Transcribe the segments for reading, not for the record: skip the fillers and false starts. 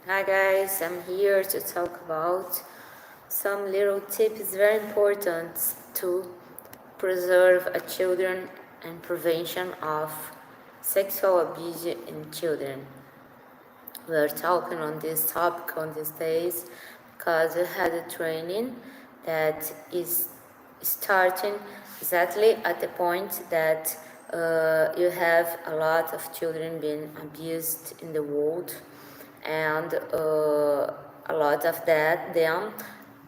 Hi guys, I'm here to talk about some little tips very important to preserve a children and prevention of sexual abuse in children. We're talking on this topic on these days because we had a training that is starting exactly at the point that you have a lot of children being abused in the world, and a lot of them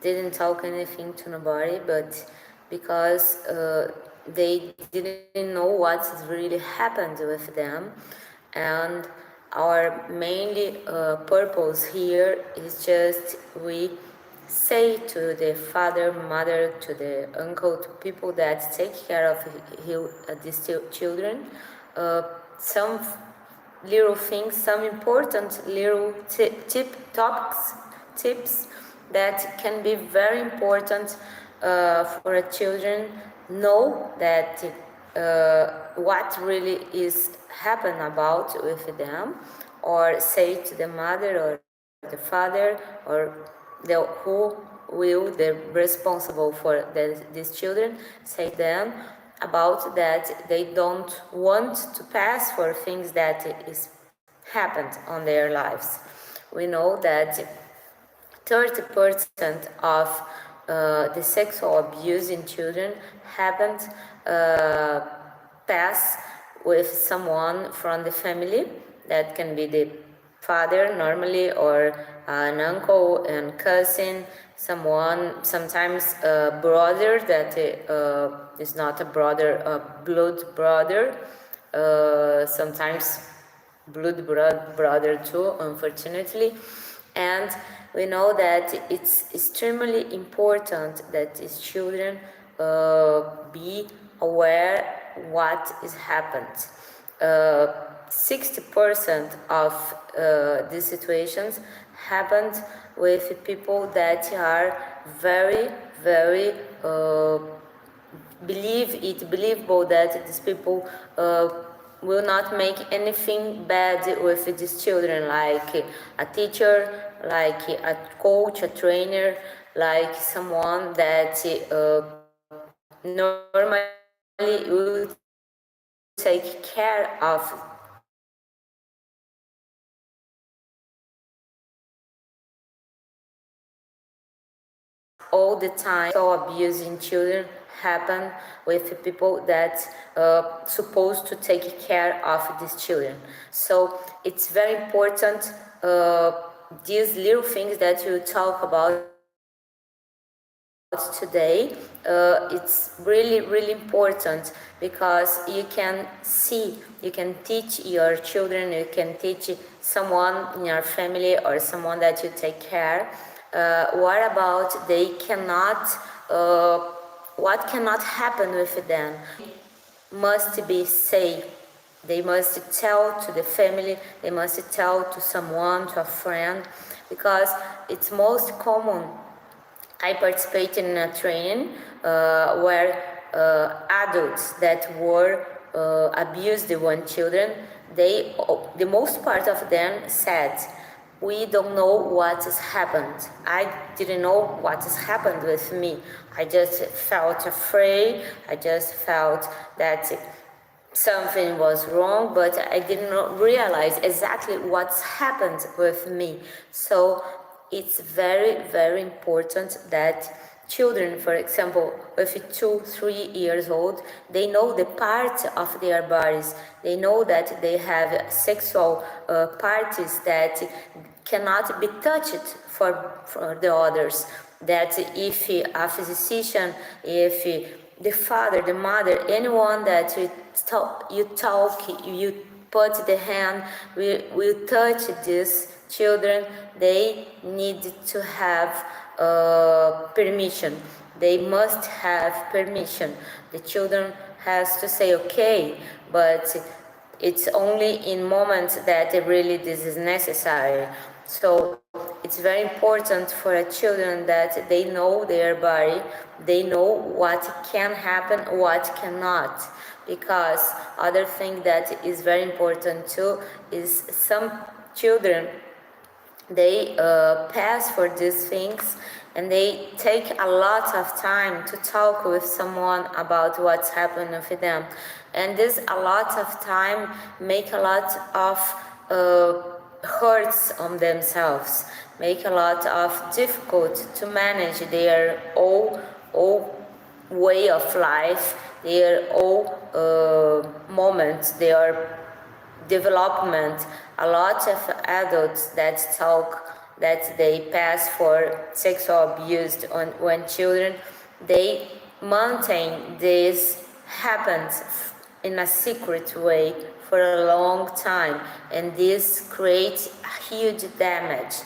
didn't talk anything to nobody, but because they didn't know what really happened with them. And our mainly purpose here is just we say to the father, mother, to the uncle, to people that take care of these children, some little things, some important little tips that can be very important for a children know that what really is happen about with them, or say to the mother or the father or the who will the responsible for these children, say them about that they don't want to pass for things that is happened on their lives. We know that 30% of the sexual abuse in children happened uh, pass with someone from the family. That can be the father normally, or an uncle and cousin, someone, sometimes a brother that is not a brother, a blood brother, sometimes blood brother too, unfortunately. And we know that it's extremely important that these children be aware what is happened. 60% of these situations happened with people that are very, very believable that these people will not make anything bad with these children, like a teacher, like a coach, a trainer, like someone that normally will take care of all the time. So abusing children happen with people that supposed to take care of these children. So it's very important, these little things that you talk about today. It's really, really important because you can see, you can teach your children, you can teach someone in your family or someone that you take care, what about they cannot, what cannot happen with them. Must be safe. They must tell to the family, they must tell to someone, to a friend, because it's most common. I participated in a training where adults that were abused the one children, the most part of them said, we don't know what has happened. I didn't know what has happened with me. I just felt afraid. I just felt that something was wrong, but I did not realize exactly what's happened with me. So it's very, very important that children, for example, with 2, 3 years old, they know the parts of their bodies. They know that they have sexual parties that cannot be touched for the others. That if a physician, if the father, the mother, anyone that you put the hand, will touch these children, they need to have permission. They must have permission. The children has to say okay, but it's only in moments that really this is necessary. So it's very important for a children that they know their body, they know what can happen, what cannot. Because other thing that is very important too is some children they pass for these things, and they take a lot of time to talk with someone about what's happened with them. And this a lot of time make a lot of hurts on themselves, make a lot of difficult to manage their all way of life, their all moments, their development. A lot of adults that talk that they pass for sexual abuse on when children, they maintain this happens in a secret way for a long time, and this creates huge damage,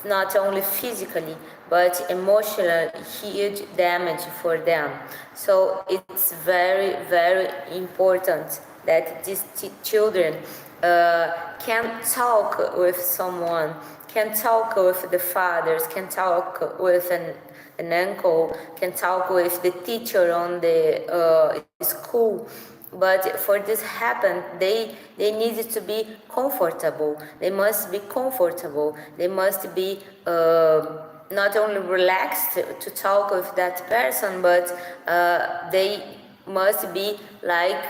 not only physically but emotional, huge damage for them. So it's very, very important that these children can talk with someone, can talk with the fathers, can talk with an uncle, can talk with the teacher on the school. But for this happen, they need to be comfortable. They must be comfortable. They must be not only relaxed to talk with that person, but they must be like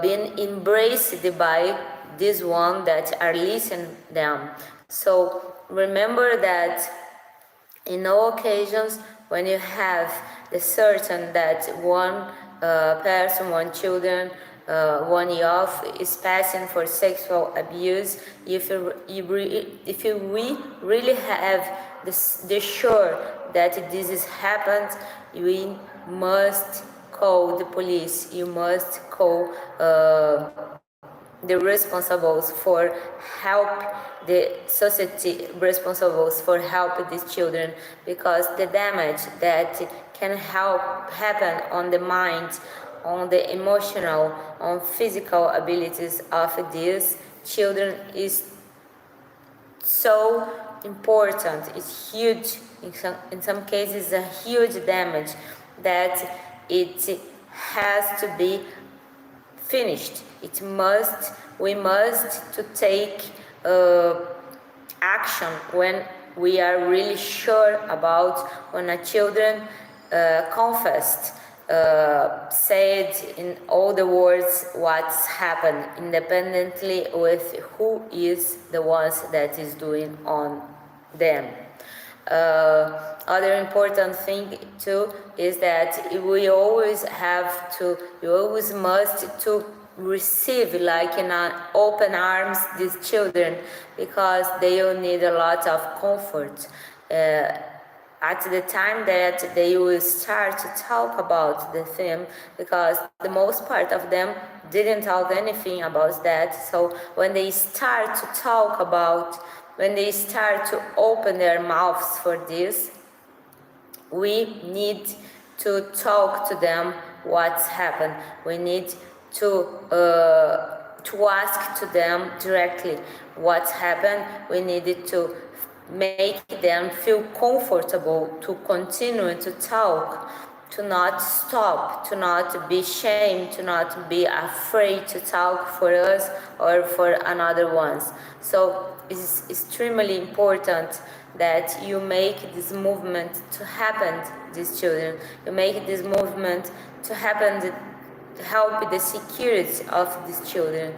being embraced by this one that are listening them. So remember that in all occasions when you have the certain that one person, one children, one youth is passing for sexual abuse, if we really have the sure that this is happened, we must call the police. You must call the responsibles for help, the society responsibles for help these children, because the damage that can help happen on the mind, on the emotional, on physical abilities of these children is so important. It's huge. In some cases, a huge damage that it has to be finished. We must to take action when we are really sure about, when a children confessed, said in all the words what's happened, independently with who is the ones that is doing on them. Other important thing too is that we always have to, you always must to receive like in open arms these children, because they will need a lot of comfort. At the time that they will start to talk about the theme, because the most part of them didn't talk anything about that. So when they start to talk about, when they start to open their mouths for this, we need to talk to them what's happened. We need to ask to them directly what's happened. We needed to make them feel comfortable to continue to talk, to not stop, to not be ashamed, to not be afraid to talk for us or for another ones. So it's extremely important that you make this movement to happen to these children. You make this movement to happen to help the security of these children.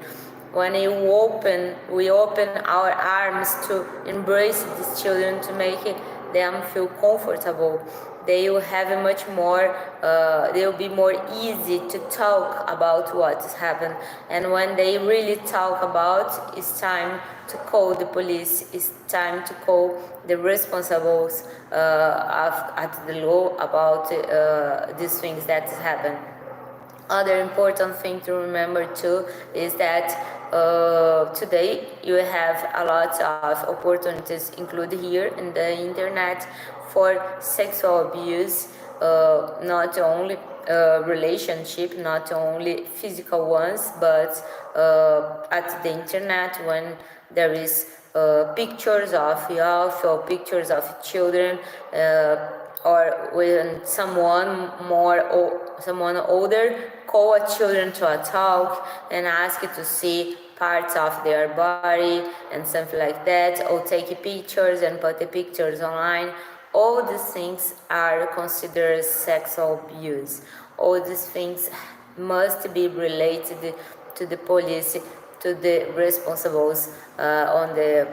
When we open our arms to embrace these children, to make them feel comfortable, they will have a much more, they will be more easy to talk about what has happened. And when they really talk about, it's time to call the police, it's time to call the responsibles at the law about these things that happen. Other important thing to remember too is that today you have a lot of opportunities included here in the internet for sexual abuse, not only relationship, not only physical ones, but at the internet, when there is pictures of youth or pictures of children, or when someone someone older call a children to a talk and ask to see parts of their body and something like that, or take pictures and put the pictures online. All these things are considered sexual abuse. All these things must be related to the police, to the responsibles on the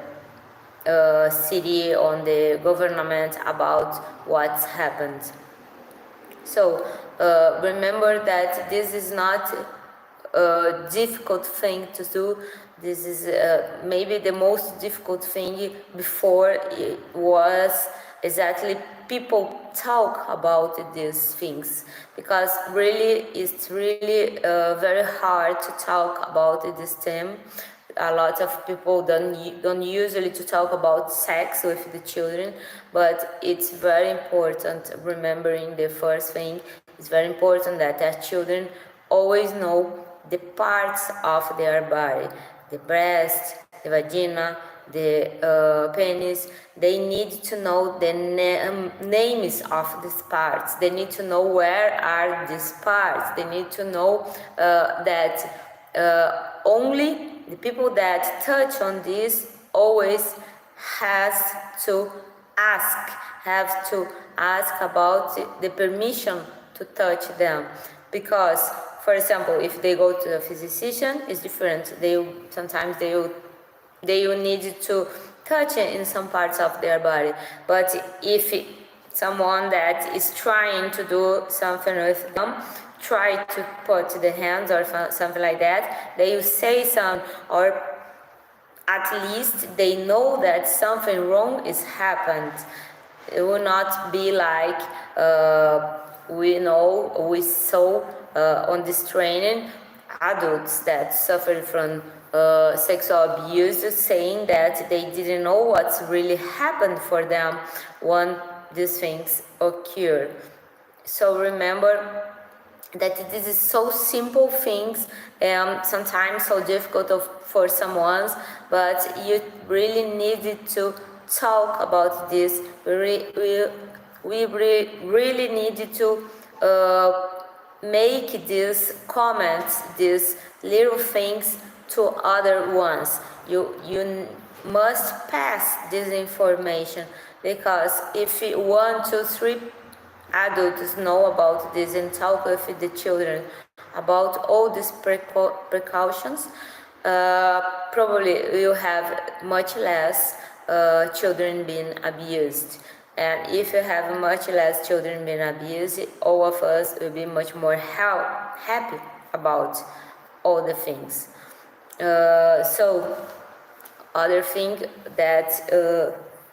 city, on the government about what's happened. So remember that this is not a difficult thing to do. This is maybe the most difficult thing. Before it was exactly people talk about these things, because really it's really very hard to talk about this theme. A lot of people don't usually to talk about sex with the children, but it's very important. Remembering the first thing, it's very important that our children always know the parts of their body, the breast, the vagina, the penis. They need to know the names of these parts. They need to know where are these parts. They need to know that only the people that touch on this always have to ask about the permission to touch them. Because, for example, if they go to a physician, it's different. Sometimes they will need to touch it in some parts of their body. But if someone that is trying to do something with them try to put the hands or something like that, they will say something, or at least they know that something wrong is happened. It will not be like we saw on this training adults that suffered from sexual abuse saying that they didn't know what's really happened for them when these things occur. So remember that this is so simple things and sometimes so difficult for someone, but you really needed to talk about this. We really needed to make these comments, these little things to other ones. You must pass this information, because if 1, 2, 3 adults know about this and talk with the children about all these precautions, probably we'll have much less children being abused. And if you have much less children being abused, all of us will be much more happy about all the things. So other thing that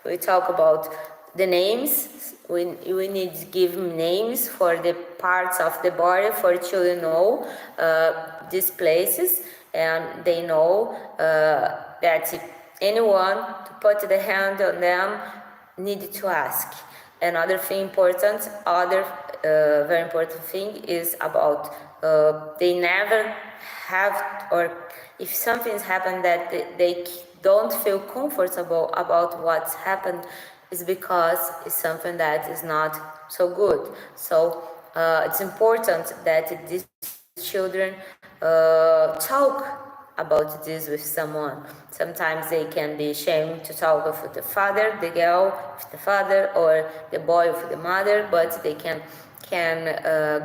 we talk about the names. We need to give names for the parts of the body for children know these places, and they know that if anyone to put the hand on them need to ask. Another thing important, very important thing is about they never have, or if something's happened that they don't feel comfortable about what's happened, is because it's something that is not so good. So it's important that these children talk about this with someone. Sometimes they can be ashamed to talk with the father, the girl with the father, or the boy with the mother, but they can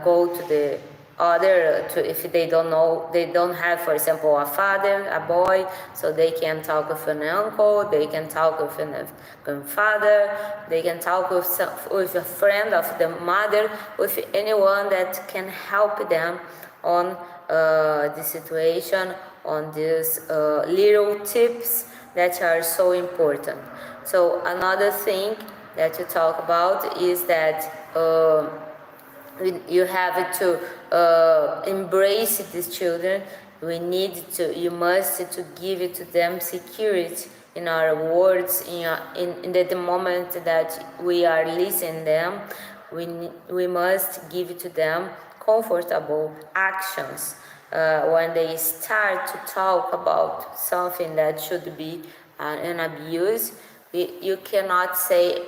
go to the other, if they don't know, they don't have, for example, a father, a boy, so they can talk with an uncle, they can talk with a grandfather, they can talk with a friend of the mother, with anyone that can help them on the situation, on these little tips that are so important. So another thing that you talk about is that you have to embrace these children. You must to give it to them security in our words, in the moment that we are listening them. We must give to them comfortable actions. When they start to talk about something that should be an abuse, you cannot say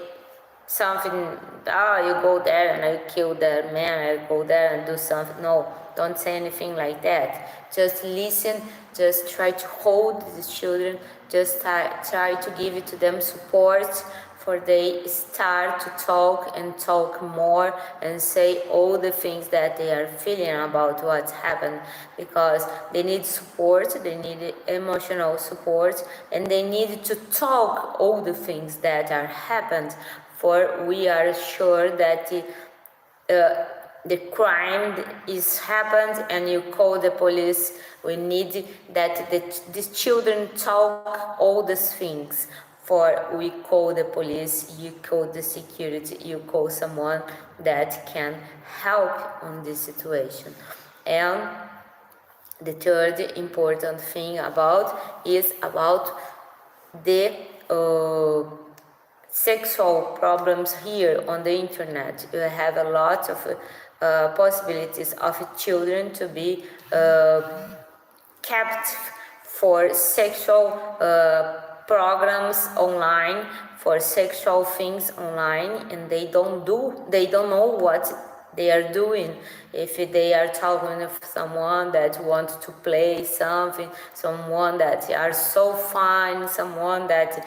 something, you go there and I kill that man, I go there and do something. No, don't say anything like that. Just listen, just try to hold these children, just try to give it to them support for they start to talk and talk more and say all the things that they are feeling about what's happened, because they need support, they need emotional support, and they need to talk all the things that are happened, for we are sure that the crime is happened and you call the police. We need that these children talk all these things, for we call the police, you call the security, you call someone that can help on this situation. And the third important thing is about the sexual problems here on the internet. You have a lot of possibilities of children to be kept for sexual programs online, for sexual things online, and they don't know what they are doing. If they are talking with someone that wants to play something, someone that are so fine, someone that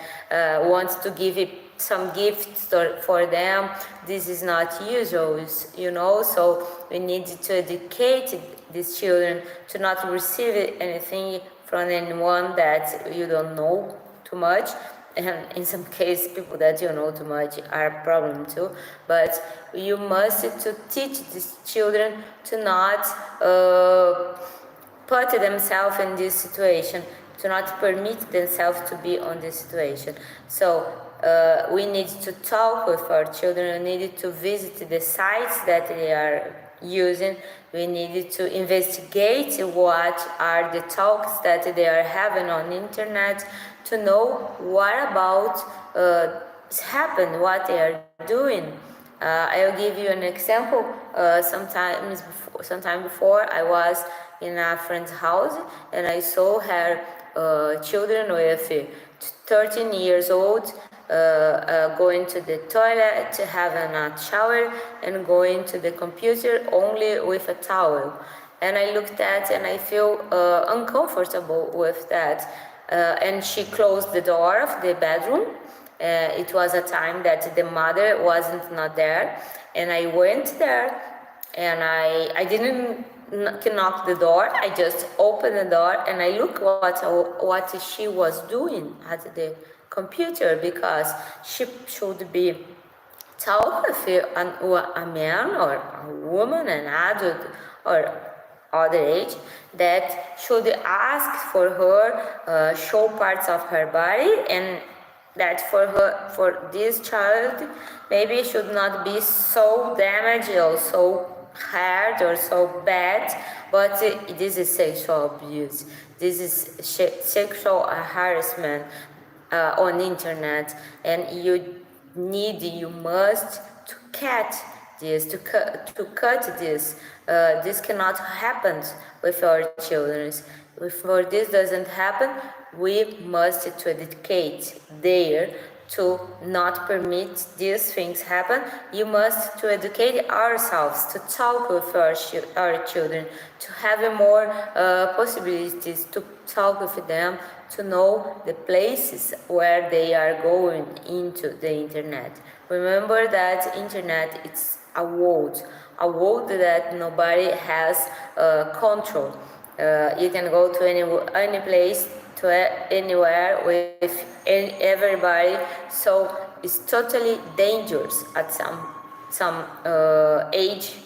wants to give it some gifts for them, this is not usual, so we need to educate these children to not receive anything from anyone that you don't know too much, and in some cases people that you know too much are a problem too, but you must to teach these children to not put themselves in this situation, to not permit themselves to be on this situation. So we need to talk with our children, we need to visit the sites that they are using, we need to investigate what are the talks that they are having on the internet, to know what about happened, what they are doing. I'll give you an example. Sometime before, I was in a friend's house and I saw her children with 13 years old going to the toilet, having a shower, and going to the computer only with a towel. And I looked at and I feel uncomfortable with that. And she closed the door of the bedroom. It was a time that the mother wasn't not there, and I went there, and I didn't knock the door. I just opened the door and I looked what she was doing at the computer, because she should be talking with a man or a woman, an adult or other age, that should ask for her show parts of her body, and that for this child maybe should not be so damaged or so hard or so bad, but this is sexual abuse, this is sexual harassment on internet, and you must to cut this, to cut this. This cannot happen with our children. Before this doesn't happen, we must to educate there to not permit these things happen. You must to educate ourselves, to talk with our children, to have more possibilities to talk with them, to know the places where they are going into the internet. Remember that internet is a world that nobody has control. You can go to any place, to anywhere with everybody, so it's totally dangerous at some age.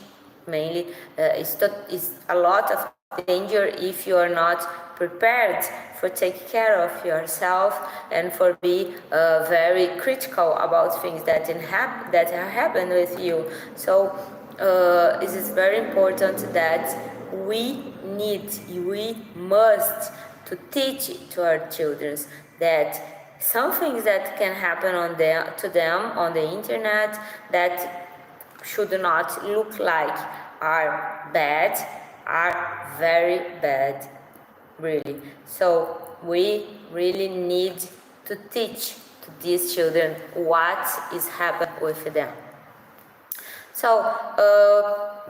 Mainly, it's a lot of danger if you are not prepared for take care of yourself and for be very critical about things that are happening with you. So it is very important that we must to teach to our children that some things that can happen to them on the internet that should not look like are bad, are very bad, really. So we really need to teach to these children what is happening with them. So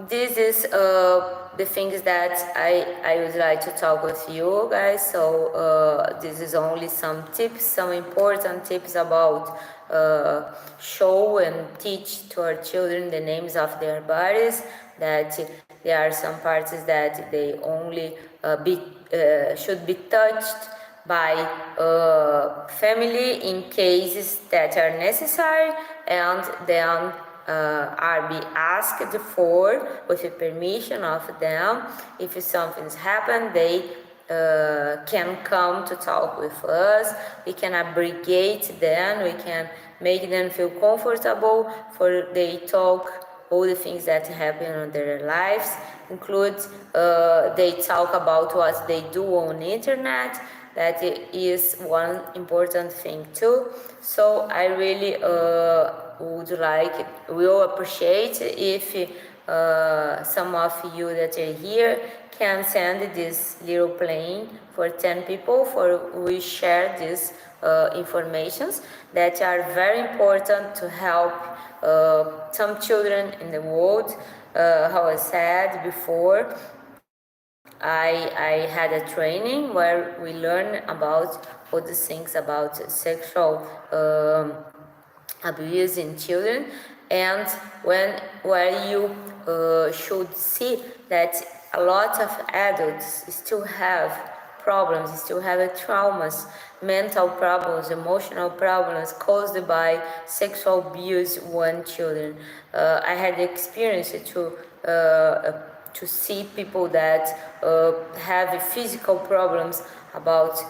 this is the things that I would like to talk with you guys. So this is only some tips, some important tips about show and teach to our children the names of their bodies, that there are some parts that they only should be touched by family in cases that are necessary, and then are be asked for with the permission of them. If something's happened, they can come to talk with us. We can abrogate them, we can make them feel comfortable for they talk all the things that happen in their lives, includes they talk about what they do on the internet. That is one important thing too. So I really will appreciate if some of you that are here can send this little plane for 10 people, for we share these informations that are very important to help some children in the world. How I said before, I had a training where we learn about all the things about sexual abuse in children, and where you should see that a lot of adults still have problems, still have traumas, mental problems, emotional problems caused by sexual abuse when children. I had the experience to see people that have physical problems about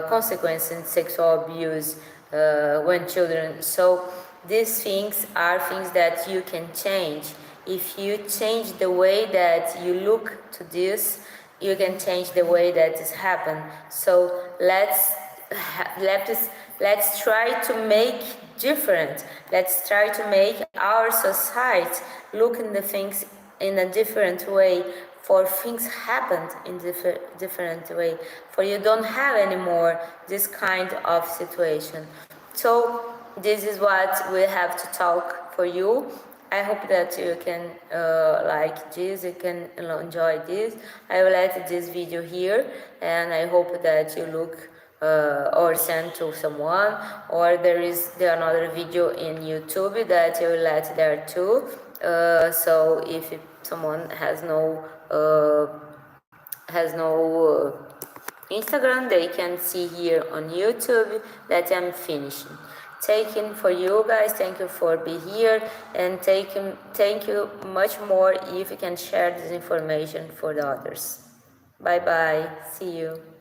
consequences in sexual abuse when children. So these things are things that you can change. If you change the way that you look to this, you can change the way that this happens. So let's try to make different. Let's try to make our society look in the things in a different way, for things happened in different way, for you don't have anymore this kind of situation. So this is what we have to talk for you. I hope that you can like this, you can enjoy this. I will let this video here, and I hope that you look or send to someone, or there is another video in YouTube that you will let there too. So if someone has no Instagram, they can see here on YouTube that I'm finishing. Taking for you guys, thank you for being here, and thank you much more if you can share this information for the others. Bye bye, see you.